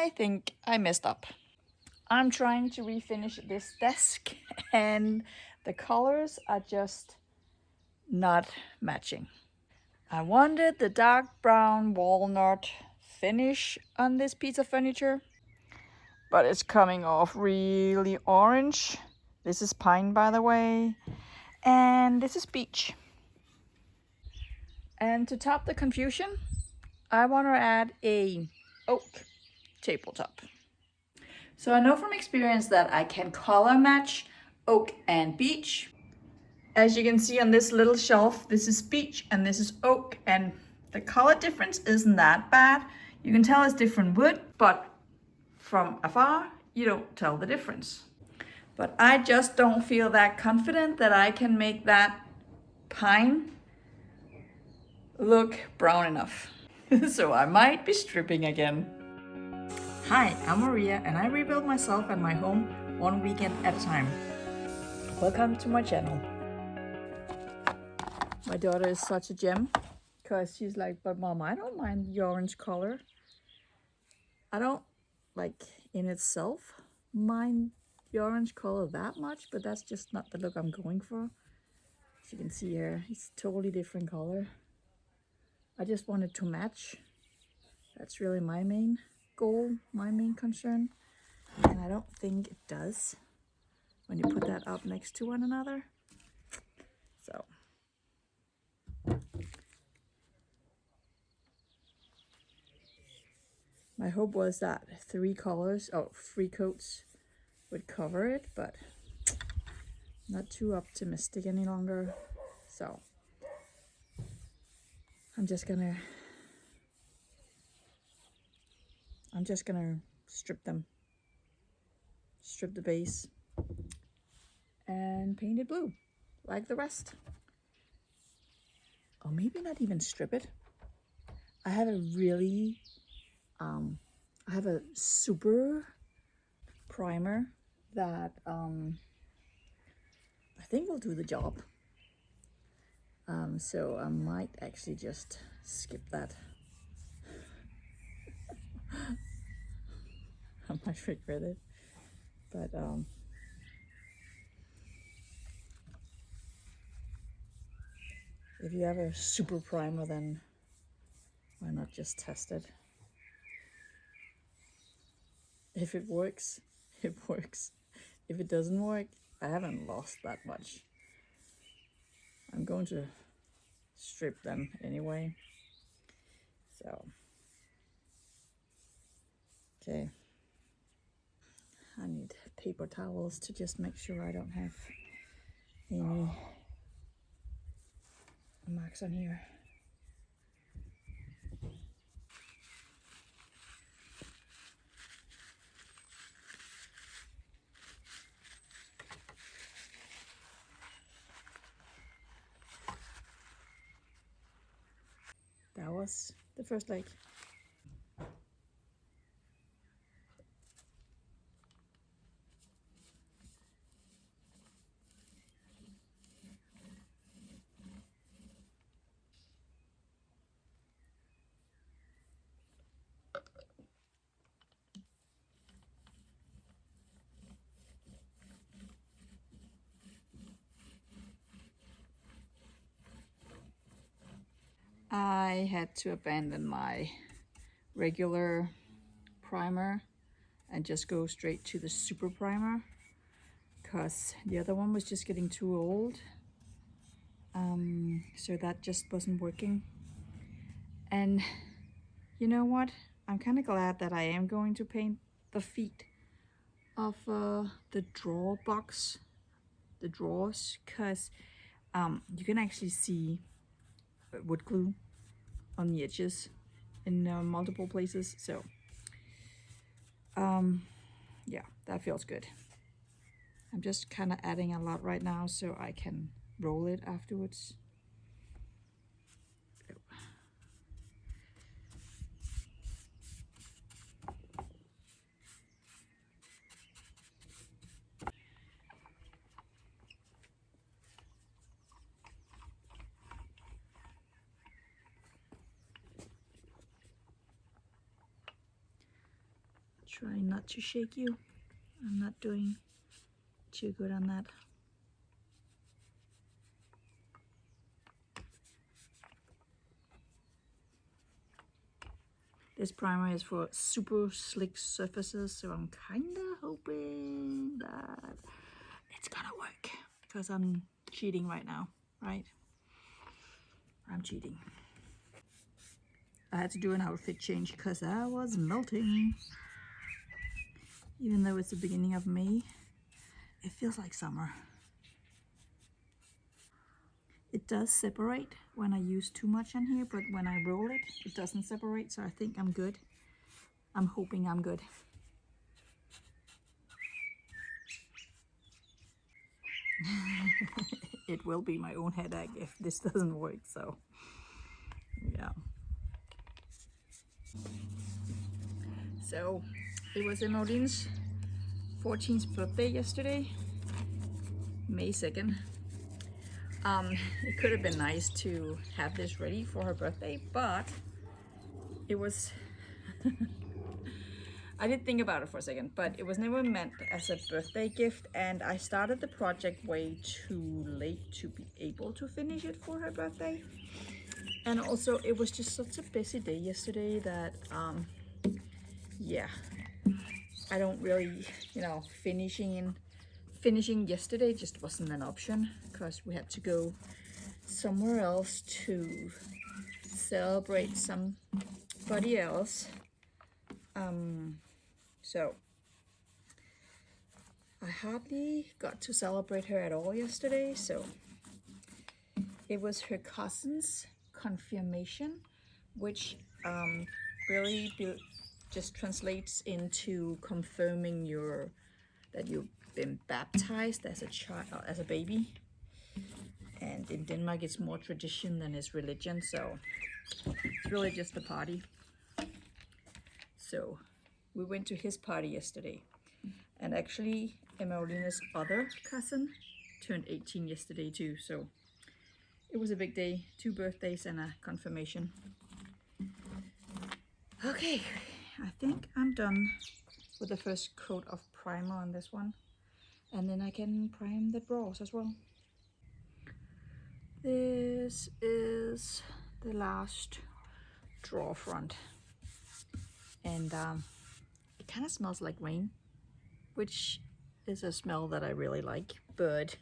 I think I messed up. I'm trying to refinish this desk and the colors are just not matching. I wanted the dark brown walnut finish on this piece of furniture, but it's coming off really orange. This is pine, by the way, and this is beech. And to top the confusion, I want to add a oak tabletop. So I know from experience that I can color match oak and beech. As you can see on this little shelf, this is beech and this is oak, and the color difference isn't that bad. You can tell it's different wood, but from afar, you don't tell the difference. But I just don't feel that confident that I can make that pine look brown enough. So I might be stripping again. Hi, I'm Maria and I rebuild myself and my home one weekend at a time. Welcome to my channel. My daughter is such a gem because she's like, but Mom, I don't mind the orange color. I don't like in itself mind the orange color that much, but that's just not the look I'm going for. As you can see here, it's a totally different color. I just wanted to match. That's really my main goal, my main concern. And I don't think it does when you put that up next to one another. So. My hope was that 3 coats would cover it, but not too optimistic any longer. So I'm just gonna strip them, strip the base and paint it blue like the rest. Or maybe not even strip it. I have a really I have a super primer that I think will do the job. So I might actually just skip that. I might regret it, but if you have a super primer, then why not just test it? If it works, it works. If it doesn't work, I haven't lost that much. I'm going to strip them anyway. So, okay. I need paper towels to just make sure I don't have any marks on here. That was the first leg. I had to abandon my regular primer and just go straight to the super primer because the other one was just getting too old. So that just wasn't working. And you know what? I'm kind of glad that I am going to paint the feet of the drawer box, the drawers, because you can actually see wood glue on the edges in multiple places. So yeah, that feels good. I'm just kind of adding a lot right now so I can roll it afterwards. Try not to shake you. I'm not doing too good on that. This primer is for super slick surfaces, so I'm kinda hoping that it's gonna work, because I'm cheating right now, right? I'm cheating. I had to do an outfit change because I was melting. Even though it's the beginning of May, it feels like summer. It does separate when I use too much on here, but when I roll it, it doesn't separate, so I think I'm good. I'm hoping I'm good. It will be my own headache if this doesn't work, so yeah. So it was Emeline's 14th birthday yesterday, May 2nd. It could have been nice to have this ready for her birthday, but it was I did think about it for a second, but it was never meant as a birthday gift, and I started the project way too late to be able to finish it for her birthday. And also it was just such a busy day yesterday that yeah, I don't really, you know, finishing yesterday just wasn't an option, because we had to go somewhere else to celebrate somebody else. So I hardly got to celebrate her at all yesterday. So it was her cousin's confirmation, which really just translates into confirming that you've been baptized as a child, as a baby. And in Denmark, it's more tradition than it's religion, so it's really just a party. So we went to his party yesterday, and actually Emelina's other cousin turned 18 yesterday too, so it was a big day. 2 birthdays and a confirmation. Okay, I think I'm done with the first coat of primer on this one, and then I can prime the drawers as well. This is the last drawer front, and it kind of smells like rain, which is a smell that I really like, but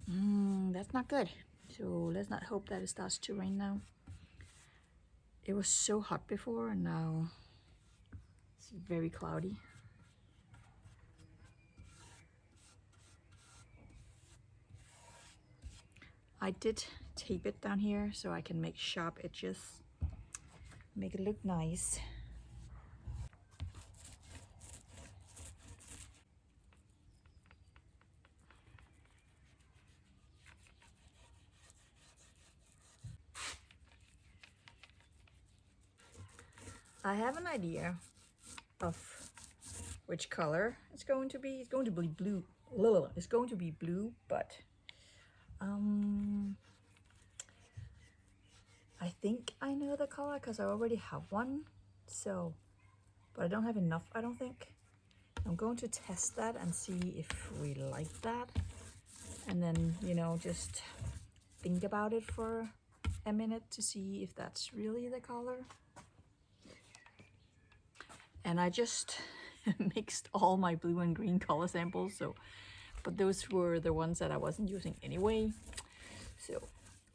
that's not good. So let's not hope that it starts to rain now. It was so hot before, and now it's very cloudy. I did tape it down here so I can make sharp edges, make it look nice. I have an idea of which color it's going to be. It's going to be blue. It's going to be blue, but I think I know the color because I already have one. So, but I don't have enough, I don't think. I'm going to test that and see if we like that, and then, you know, just think about it for a minute to see if that's really the color. And I just mixed all my blue and green color samples, so, but those were the ones that I wasn't using anyway, so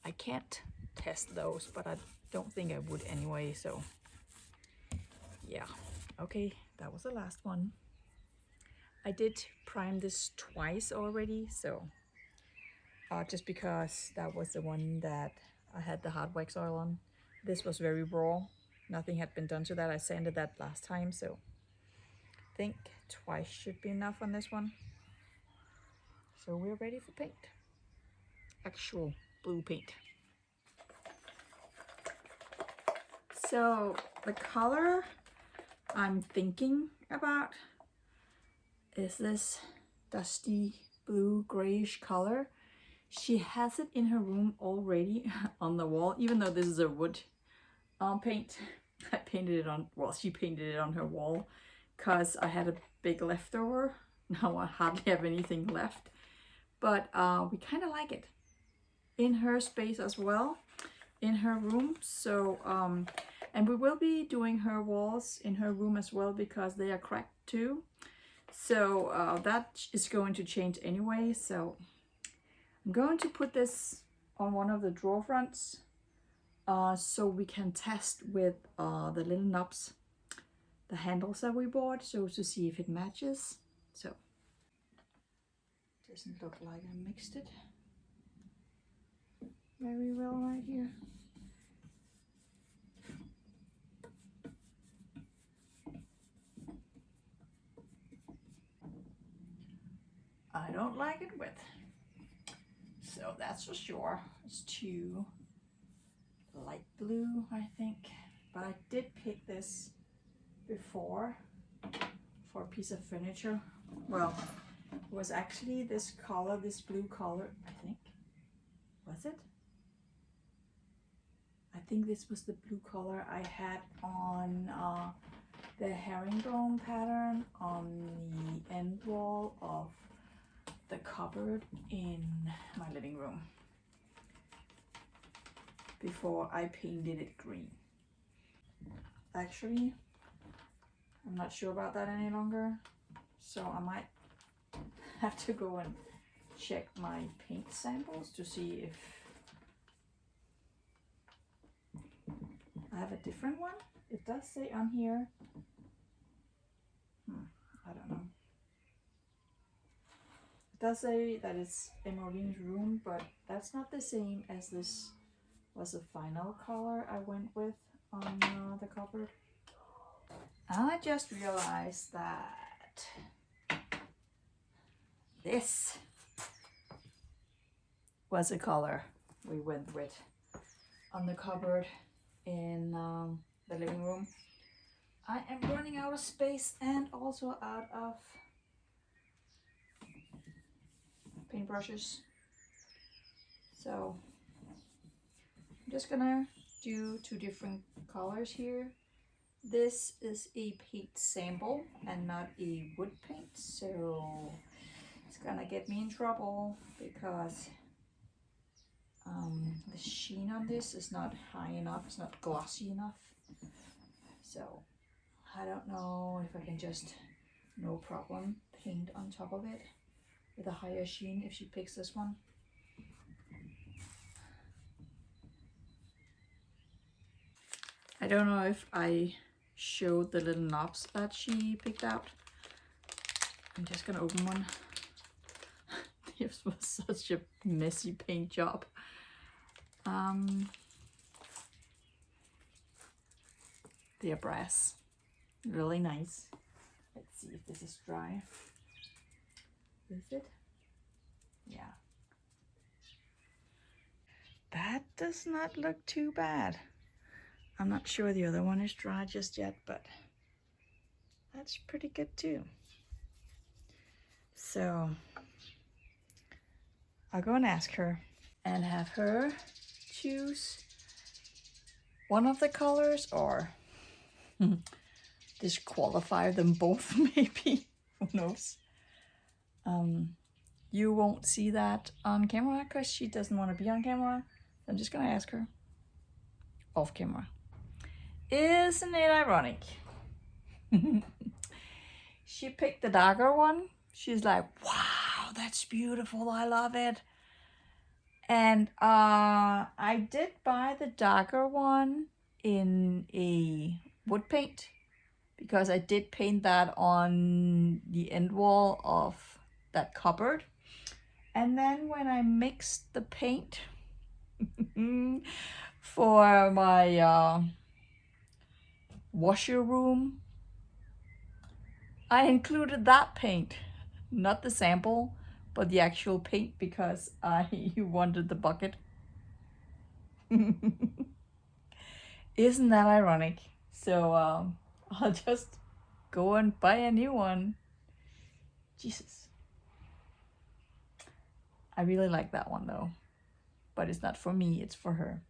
I can't test those, but I don't think I would anyway. So yeah, okay, that was the last one. I did prime this twice already, so just because that was the one that I had the hard wax oil on. This was very raw, nothing had been done to that. I sanded that last time, so I think twice should be enough on this one. So we're ready for paint, actual blue paint. So the color I'm thinking about is this dusty blue grayish color. She has it in her room already on the wall, even though this is a wood paint. I painted it on, well, she painted it on her wall because I had a big leftover. Now I hardly have anything left, but we kind of like it in her space as well, in her room. So and we will be doing her walls in her room as well because they are cracked too. So that is going to change anyway. So I'm going to put this on one of the drawer fronts so we can test with the little knobs, the handles that we bought, so to see if it matches. So doesn't look like I mixed it very well right here. I don't like it with, so that's for sure. It's too light blue, I think, but I did pick this before for a piece of furniture. Well, it was actually this color, this blue color, I think. Was it? I think this was the blue color I had on the herringbone pattern on the end wall of the cupboard in my living room before I painted it green. Actually, I'm not sure about that any longer, so I might have to go and check my paint samples to see if I have a different one. It does say on here, I don't know. It does say that it's Emmeline's room, but that's not the same as this was the final color I went with on the cupboard. I just realized that this was a color we went with on the cupboard in the living room. I am running out of space and also out of paintbrushes, so I'm just gonna do two different colors here. This is a paint sample and not a wood paint, so it's gonna get me in trouble because the sheen on this is not high enough, it's not glossy enough. So I don't know if I can just, no problem, paint on top of it with a higher sheen if she picks this one. I don't know if I showed the little knobs that she picked out. I'm just gonna open one. This was such a messy paint job. They're brass, really nice. Let's see if this is dry. Is it? Yeah. That does not look too bad. I'm not sure the other one is dry just yet, but that's pretty good too. So I'll go and ask her and have her choose one of the colors or disqualify them both maybe. Who knows? You won't see that on camera because she doesn't want to be on camera. I'm just gonna ask her off camera. Isn't it ironic? She picked the darker one. She's like, wow, that's beautiful, I love it. And I did buy the darker one in a wood paint because I did paint that on the end wall of that cupboard. And then when I mixed the paint for my washer room, I included that paint, not the sample, but the actual paint because I wanted the bucket. Isn't that ironic? So I'll just go and buy a new one. Jesus. I really like that one though, but it's not for me, it's for her.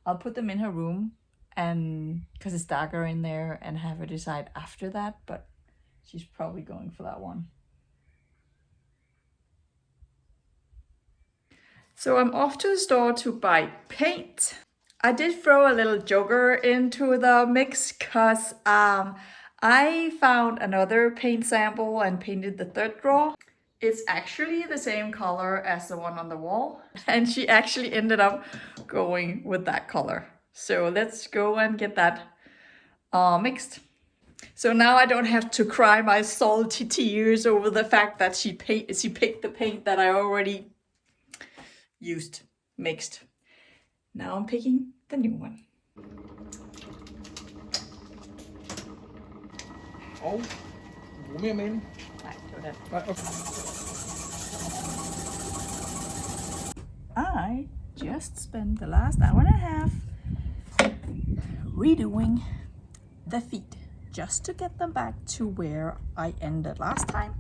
I'll put them in her room and because it's darker in there, and have her decide after that, but she's probably going for that one. So I'm off to the store to buy paint. I did throw a little joker into the mix because I found another paint sample and painted the third drawer. It's actually the same color as the one on the wall, and she actually ended up going with that color. So let's go and get that mixed. So now I don't have to cry my salty tears over the fact that she picked the paint that I already used, mixed. Now I'm picking the new one. Og bruge mere med den. Nej, det var det. Nej, okay. I just spent the last hour and a half redoing the feet just to get them back to where I ended last time,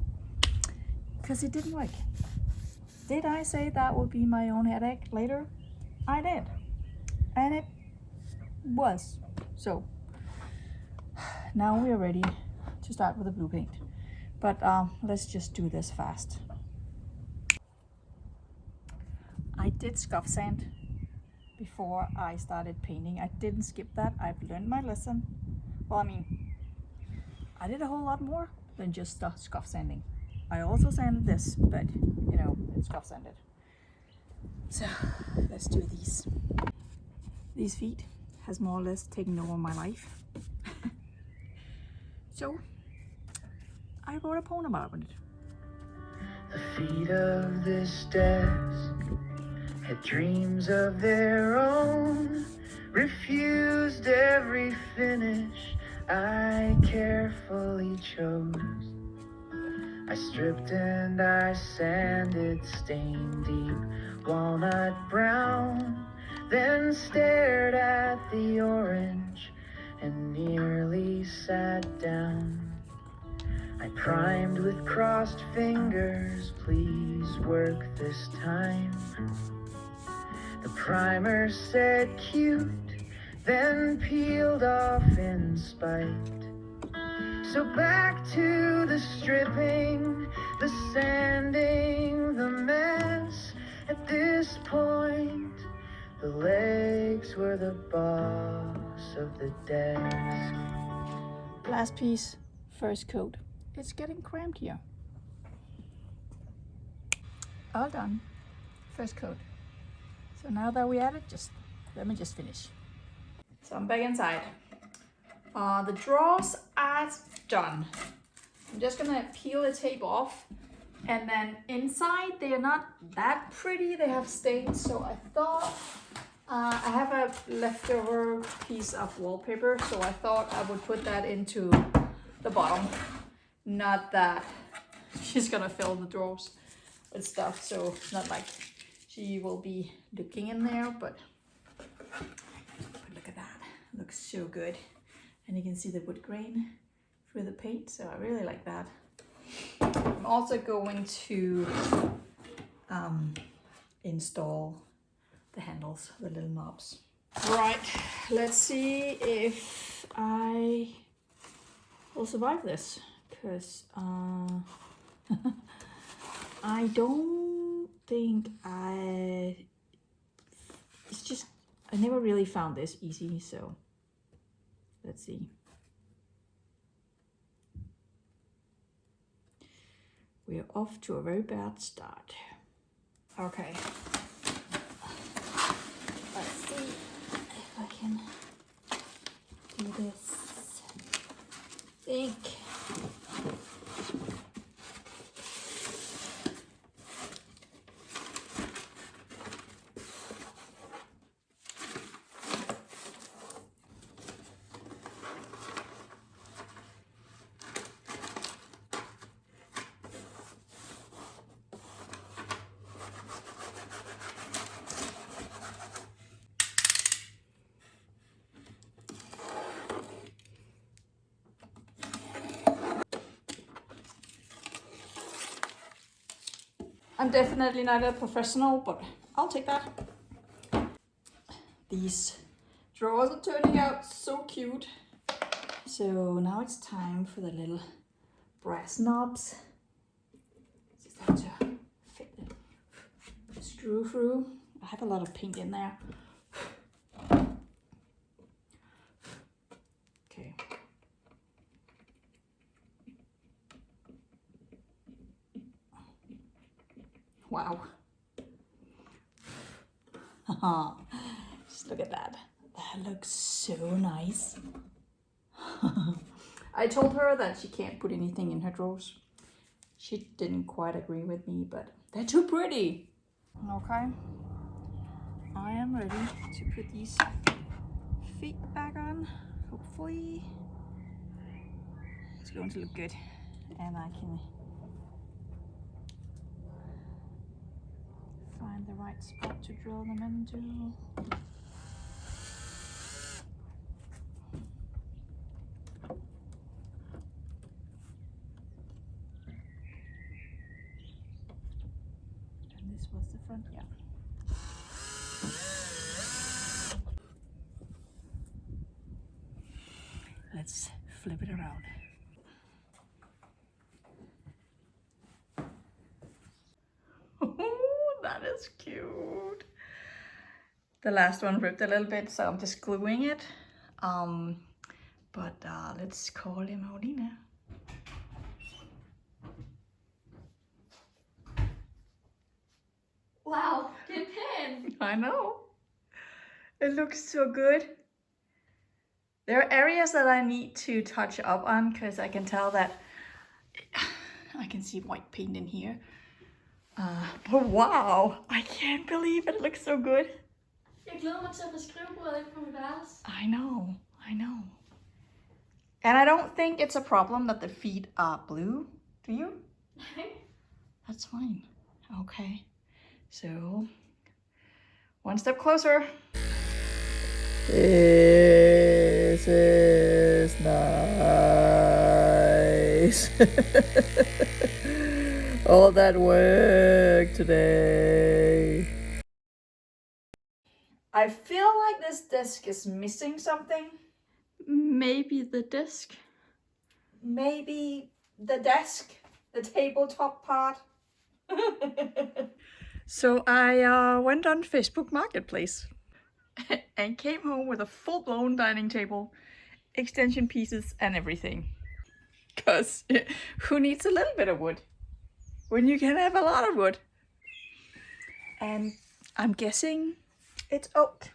because it didn't work. Did I say that would be my own headache later? I did, and it was. So now we are ready to start with the blue paint, but let's just do this fast. I did scuff sand before I started painting. I didn't skip that. I've learned my lesson. Well, I mean, I did a whole lot more than just scuff sanding. I also sanded this, but you know, it's scuff sanded. So let's do these. These feet has more or less taken over my life. So I wrote a poem about it. The feet of this desk had dreams of their own, refused every finish I carefully chose. I stripped and I sanded, stained deep walnut brown, then stared at the orange and nearly sat down. I primed with crossed fingers, please work this time. The primer said cute, then peeled off in spite. So back to the stripping, the sanding, the mess. At this point, the legs were the boss of the desk. Last piece, first coat. It's getting cramped here. All done. First coat. So now that we're at it, let me just finish. So I'm back inside. The drawers are done. I'm just gonna peel the tape off, and then inside they're not that pretty. They have stains, so I thought I have a leftover piece of wallpaper, so I thought I would put that into the bottom. Not that she's gonna fill the drawers with stuff, so it's not like she will be looking in there, but look at that. Looks so good. And you can see the wood grain through the paint, so I really like that. I'm also going to install the handles, the little knobs. Right, let's see if I will survive this, because I don't think it's just, I never really found this easy, so let's see. We're off to a very bad start. Okay. Let's see if I can do this. Think. I'm definitely not a professional, but I'll take that. These Drawers are turning out so cute. So now it's time for the little brass knobs. Just have to fit the screw through. I have a lot of paint in there. Okay. Wow. Just look at that. That looks so nice. I told her that she can't put anything in her drawers. She didn't quite agree with me, but they're too pretty. Okay. I am ready to put these feet back on. Hopefully it's going to look good. And I can find the right spot to drill them into. And this was the front, yeah. Let's flip it around. Oh, that is cute. The last one ripped a little bit, so I'm just gluing it. But let's call him Audina. Wow, good pen. I know. It looks so good. There are areas that I need to touch up on because I can tell that I can see white paint in here. But wow, I can't believe it. It looks so good. Jeg glæder mig til at få skrivebordet ind på mit værelse. I know. And I don't think it's a problem that the feet are blue. Do you? That's fine. Okay. So, one step closer. This is nice. All that work today. I feel like this desk is missing something. Maybe the disc. Maybe the desk, the tabletop part. So I went on Facebook Marketplace and came home with a full-blown dining table, extension pieces and everything. Because who needs a little bit of wood when you can have a lot of wood? And I'm guessing it's oak.